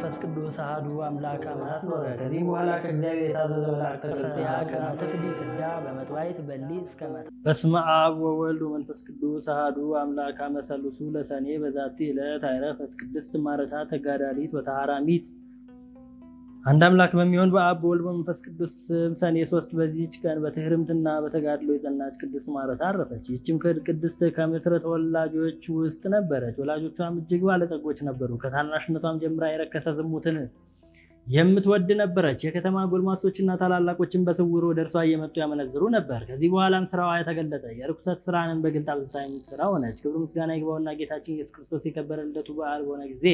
መንፈስ ቅዱስ አሐዱ አምላክ አማት ኖረ። ከዚህ በኋላ ከእግዚአብሔር የታዘዘ መልአክ ተቀርጽያ ከመትፍዲ ፍዳ በመጥዋዕት በሊ እስከ መጣ። በስመ አብ ወወልድ ወመንፈስ ቅዱስ አሐዱ አምላክ አመሰሉሱ ለሰኔ በዛቲ ዕለት አይረፈት ቅድስት ማረታ ተጋዳሊት ወተሃራሚት። አንድ አምላክ በሚሆን በአብ በወልድ በመንፈስ ቅዱስ ስም ሰኔ 3 በዚህች ቀን በትህርምትና በተጋድሎ የጸናች ቅድስት ማረታ አረፈች። ይህችም ቅድስት ከምስር ተወላጆች ውስጥ ነበረች። ወላጆቿም እጅግ ባለጸጎች ነበሩ። ከታናሽነቷም ጀምራ የረከሰ ዝሙትን የምትወድ ነበረች። የከተማ ጎልማሶችና ታላላቆችን በስውር ወደ እርሷ እየመጡ ያመነዝሩ ነበር። ከዚህ በኋላም ስራዋ የተገለጠ የርኩሰት ስራንን በግልጥ አብዝታ የምትሰራ ሆነች። ክብር ምስጋና ይግባውና ጌታችን ኢየሱስ ክርስቶስ የከበረ ልደቱ በዓል በሆነ ጊዜ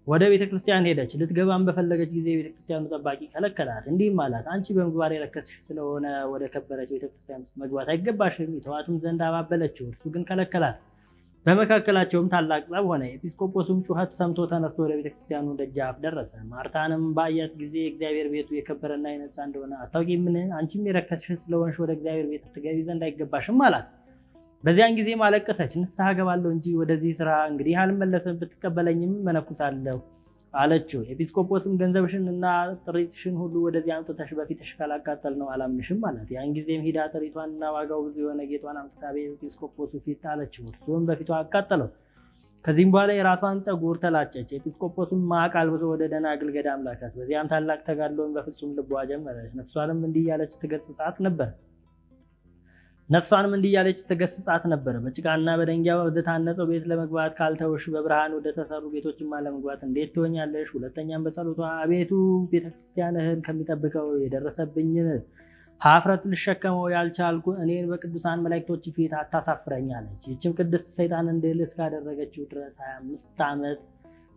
ወደ ቤተክርስቲያን ሄደች። ልትገባም በፈለገች ጊዜ የቤተክርስቲያኑ ጠባቂ ከለከላት። እንዲህም አላት፣ አንቺ በምግባር የረከስሽ ስለሆነ ወደ ከበረች ቤተክርስቲያን ውስጥ መግባት አይገባሽም። ይተዋትም ዘንድ አባበለችው፣ እርሱ ግን ከለከላት። በመካከላቸውም ታላቅ ጸብ ሆነ። ኤጲስቆጶስም ጩኸት ሰምቶ ተነስቶ ወደ ቤተክርስቲያኑ ደጃፍ ደረሰ። ማርታንም ባያት ጊዜ እግዚአብሔር ቤቱ የከበረና የነጻ እንደሆነ አታውቂምን? አንቺም የረከስሽ ስለሆንሽ ወደ እግዚአብሔር ቤት ትገቢ ዘንድ አይገባሽም አላት። በዚያን ጊዜ አለቀሰች። ንስሐ ገባለሁ እንጂ ወደዚህ ስራ እንግዲህ አልመለስም፣ ብትቀበለኝም መነኩሳለሁ አለችው። ኤጲስቆጶስም ገንዘብሽን እና ጥሪትሽን ሁሉ ወደዚህ አምጥተሽ በፊትሽ ካላቃጠል ነው አላምንሽም አላት። ያን ጊዜም ሂዳ ጥሪቷንና ዋጋው ብዙ የሆነ ጌጧን አምጥታ በኤጲስቆጶሱ ፊት አለችው። እርሱም በፊቷ አቃጠለው። ከዚህም በኋላ የራሷን ጠጉር ተላጨች። ኤጲስቆጶስም ማቅ አልብሶ ወደ ደናግል ገዳም ላካት። በዚያም ታላቅ ተጋድሎን በፍጹም ልቧ ጀመረች። ነፍሷንም እንዲህ እያለች ትገስጻት ነበር። በጭቃና በደንጊያ ወደ ታነጸው ቤት ለመግባት ካልተውሽ በብርሃን ወደ ተሰሩ ቤቶችማ ለመግባት እንዴት ትሆኛለሽ? ሁለተኛም በጸሎቷ አቤቱ ቤተክርስቲያንህን ከሚጠብቀው የደረሰብኝን ሀፍረት ልሸከመው ያልቻልኩ እኔን በቅዱሳን መላእክቶች ፊት አታሳፍረኛለች። ይህችም ቅድስት ሰይጣንን ድል እስካደረገችው ድረስ 25 ዓመት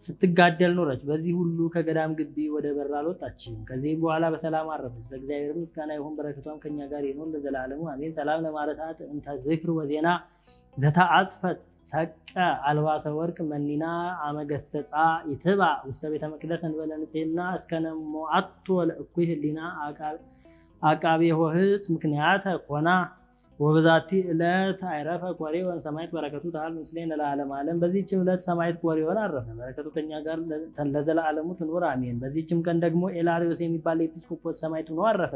ስትጋደል ኖረች። በዚህ ሁሉ ከገዳም ግቢ ወደ በር አልወጣችም። ከዚህ በኋላ በሰላም አረፈች። ለእግዚአብሔር ምስጋና ይሁን፣ በረከቷም ከኛ ጋር ይሁን ለዘላለሙ አሜን። ሰላም ለማረታት እንተ ዝክር ወዜና ዘተአጽፈት ሰቀ አልባሰ ወርቅ መኒና አመገሰጻ ይትባ ውስተ ቤተ መቅደስ እንበለ ንጽሕና እስከነሞአቶ ለእኩይ ህሊና አቃቤ ሆህት ምክንያተ ኮና ወበዛቲ ዕለት አይረፈ ኮሬወን ሰማዕት በረከቱ ታል ምስሌነ ለዓለመ ዓለም። በዚህችም ዕለት ሰማዕት ኮሬወን አረፈ። በረከቱ ከኛ ጋር ለዘላለሙ ትኑር አሜን። በዚህችም ቀን ደግሞ ኤላሪዮስ የሚባል ኤጲስቆጶስ ሰማዕት ሆኖ አረፈ።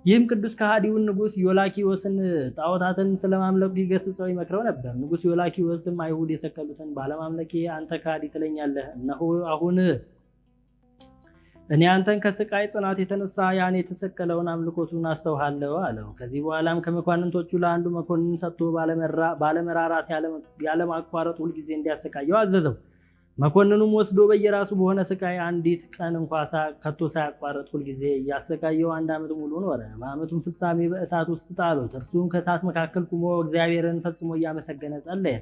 ይህም ቅዱስ ከሃዲውን ንጉሥ ዮላኪዮስን ጣዖታትን ስለማምለኩ ይገስጸው ይመክረው ነበር። ንጉሥ ዮላኪዮስም አይሁድ የሰቀሉትን ባለማምለኬ አንተ ከሃዲ ትለኛለህ? እነሆ አሁን እኔ አንተን ከስቃይ ጽናት የተነሳ ያን የተሰቀለውን አምልኮቱን አስተውሃለሁ አለው። ከዚህ በኋላም ከመኳንንቶቹ ለአንዱ መኮንን ሰጥቶ ባለመራራት ያለማቋረጥ ሁልጊዜ እንዲያሰቃየው አዘዘው። መኮንኑም ወስዶ በየራሱ በሆነ ስቃይ አንዲት ቀን እንኳ ከቶ ሳያቋረጥ ሁልጊዜ እያሰቃየው 1 ዓመት ሙሉ ኖረ። በዓመቱም ፍጻሜ በእሳት ውስጥ ጣሉት። እርሱም ከእሳት መካከል ቁሞ እግዚአብሔርን ፈጽሞ እያመሰገነ ጸለየ።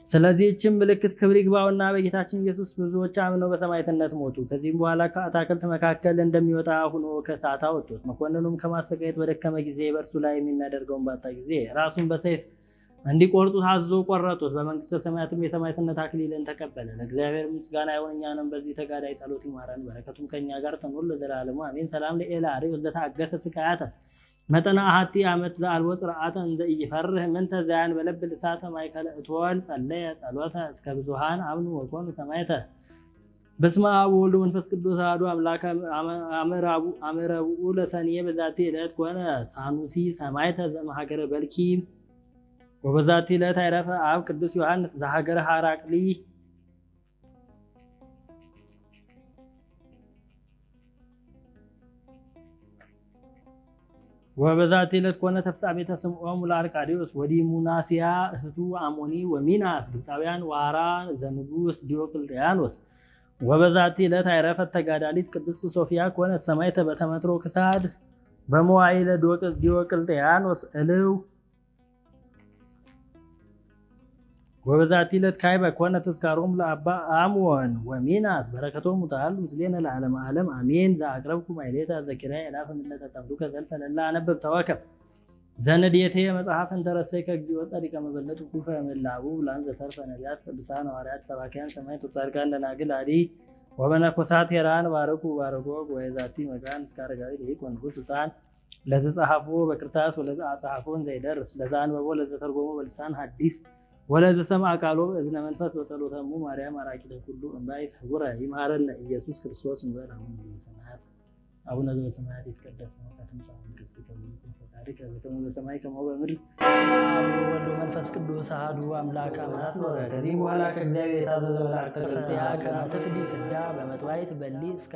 ስለዚህችም ምልክት ክብር ይግባውና በጌታችን ኢየሱስ ብዙዎች አምነው በሰማዕትነት ሞቱ። ከዚህም በኋላ ከአታክልት መካከል እንደሚወጣ ሆኖ ከእሳት አወጡት። መኮንኑም ከማሰቃየት በደከመ ጊዜ በእርሱ ላይ የሚያደርገውን ባጣ ጊዜ ራሱን በሰይፍ እንዲቆርጡት አዝዞ ቆረጡት። በመንግስተ ሰማያትም የሰማዕትነት አክሊልን ተቀበለ። ለእግዚአብሔር ምስጋና ይሁን፣ እኛንም በዚህ ተጋዳይ ጸሎት ይማረን፣ በረከቱም ከኛ ጋር ትኑር ለዘላለሙ አሜን። ሰላም ለኤላሪዮስ ዘተአገሰ ስቃያተ መጠና አሐቲ ዓመት ዘአልቦ ጽርዓተ እንዘ ኢይፈርህ ምንተ ዘያን በለብል እሳተ ማእከለ እቶን ጸለየ ጸሎተ እስከ ብዙሃን አምኑ ወኮኑ ሰማዕተ። በስመ አብ ወወልድ ወመንፈስ ቅዱስ አሐዱ አምላክ አመረብኡ ለሰኔ በዛቲ ዕለት ኮነ ሳኑሲ ሰማዕተ ዘእምሀገረ በልኪ። ወበዛቲ ዕለት አይረፈ አብ ቅዱስ ዮሐንስ ዘሀገረ ሐራቅሊ። ወበዛቲ ዕለት ኮነ ተፍጻሜተ ስምዖሙ ለአርቃዲዮስ ወዲሙናስያ እህቱ አሞኒ ወሚናስ ግብፃውያን ዋራ ዘንጉስ ዲዮቅልጥያኖስ። ወበዛቲ ዕለት አይረፈት ተጋዳሊት ቅድስት ሶፊያ ኮነት ሰማዕተ በተመትሮ ክሳድ በመዋዕለ ዲዮቅልጥያኖስ እልው። ወበዛቲ ዕለት ካዕበ ኮነ ተዝካሮሙ ለአባ አሞን ወሚናስ በረከቶሙ ተሃሉ ምስሌነ ለዓለመ ዓለም አሜን። ዘአቅረብኩ ማሕሌተ ዘኪርየ አእላፈ እምእለ ተጸምዱከ ዘልፈ ለእለ አነብብ ተወከፍ ዘንዴቴ መጽሐፍ እንተረሰይከ እግዚኦ ጸዲቀ መበለቱ ኩፈ እምላቡ ብላን ዘተርፈ ነቢያት ቅዱሳን ሐዋርያት ሰባክያን ሰማዕታት ወጻድቃን ደናግል አዲ ወመነኮሳት ሄራን ባረኩ ወይዛቲ መካን እስከ አረጋዊ ደቂቅ ወንጉስ ሕፃን ለዘ ጸሐፎ በክርታስ ወለዘ አጸሐፎን ዘይደርስ ለዘ አንበቦ ለዘ ተርጎሞ በልሳን ሐዲስ ወለዘ ሰምዐ ቃሎ በእዝነ መንፈስ በጸሎተሙ ማርያም አራቂተ ኩሉ እምባይ ሰውረ ይማረነ ኢየሱስ ክርስቶስ እንበል። አቡነ ዘበሰማያት ይትቀደስ ስምከ ትምጻእ መንግሥትከ ወይኩን ፈቃድከ በከመ በሰማይ ከማሁ በምድር። ወወልድ ወመንፈስ ቅዱስ አሐዱ አምላክ አማት ኖረ። ከዚህ በኋላ ከእግዚአብሔር የታዘዘ መልአክ ተቀብያ ከመ ትፍዲ ፍዳ በመጥዋዕት በሊ እስከ